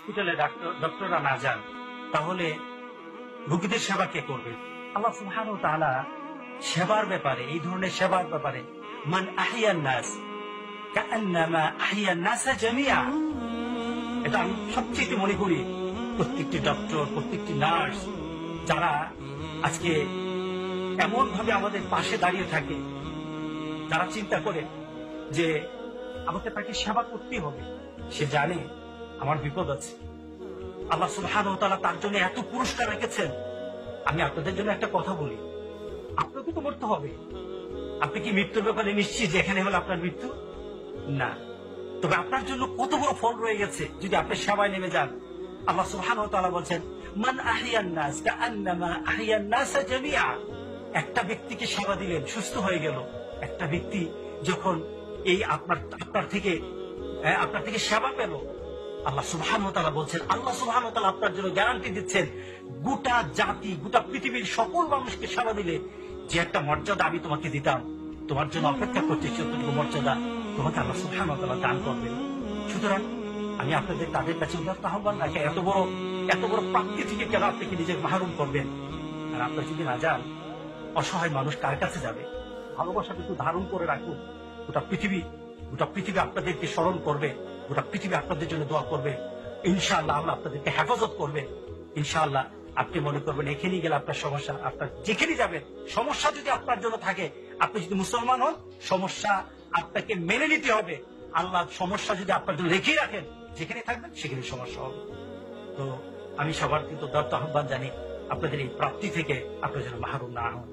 হসপিটালে ডক্টররা না যান, তাহলে রোগীদের সেবা কে করবে? আল্লাহ সুবহানাহু ওয়া তাআলা সেবার ব্যাপারে, এই ধরনের সেবার ব্যাপারে, মান আহইয়ান নাস কাআন্নামা আহইয়ান নাস জামিআ, এটা আমি সবচেয়ে মনে করি প্রত্যেকটি ডক্টর, প্রত্যেকটি নার্স যারা আজকে এমন ভাবে আমাদের পাশে দাঁড়িয়ে থাকে, যারা চিন্তা করে যে আমাকে তাকে সেবা করতেই হবে, সে জানে আমার বিপদ আছে। আল্লাহ সুবহানাহু ওয়া তাআলা তার জন্য এত পুরস্কার রেখেছেন। আমি আপনাদের জন্য একটা কথা বলি, আপনাকে তো মরতে হবে। আপনি কি মৃত্যুর ব্যাপারে নিশ্চিত যে এখানে হলো আপনার মৃত্যু? না। তবে আপনার জন্য কত বড় ফল রয়ে গেছে যদি আপনি সেবায় নেমে যান। আল্লাহ সুবহানাহু ওয়া তাআলা বলেন, মান আহইয়ান নাস কাআন্নামা আহইয়ান নাস জামিআ। একটা ব্যক্তিকে সেবা দিলেন, সুস্থ হয়ে গেল। একটা ব্যক্তি যখন এই আপনার থেকে সেবা পেল, আল্লাহ সুবহানাহু ওয়া তাআলা বলছেন, আল্লাহ সুবহানাহু ওয়া তাআলা আপনার জন্য গ্যারান্টি দিচ্ছেন, গোটা জাতি, গোটা পৃথিবীর সকল মানুষকে সেবা দিলে যে একটা মর্যাদা আমি তোমাকে দিতাম, তোমার জন্য অপেক্ষা করছি, যতটুকু মর্যাদা তোমাকে আল্লাহ সুবহানাহু ওয়া তাআলা দান করবেন। সুতরাং আমি আপনাদের তাদের কাছে উদাত্ত আহ্বান রাখি, এত বড় প্রাপ্তি থেকে কেন আপনাকে নিজেকে মাহরুম করবেন? আর আপনার যদি না যান, অসহায় মানুষ কার কাছে যাবে? ভালোবাসাটা একটু ধারণ করে রাখুন। গোটা পৃথিবী আপনাদেরকে স্মরণ করবে, গোটা পৃথিবী আপনাদের জন্য দোয়া করবে। ইনশাআল্লাহ আল্লাহ আপনাদেরকে হেফাজত করবে। ইনশাআল্লাহ আপনি মনে করবেন এখানেই গেলে আপনার সমস্যা, আপনার যেখানে যাবেন সমস্যা যদি আপনার জন্য থাকে, আপনি যদি মুসলমান হন, সমস্যা আপনাকে মেনে নিতে হবে। আল্লাহ সমস্যা যদি আপনার জন্য রেখেই রাখেন, যেখানে থাকবেন সেখানে সমস্যা হবে। তো আমি সবার কিন্তু দত্ত আহ্বান জানি, আপনাদের এই প্রাপ্তি থেকে আপনার যেন মাহরুম না হন।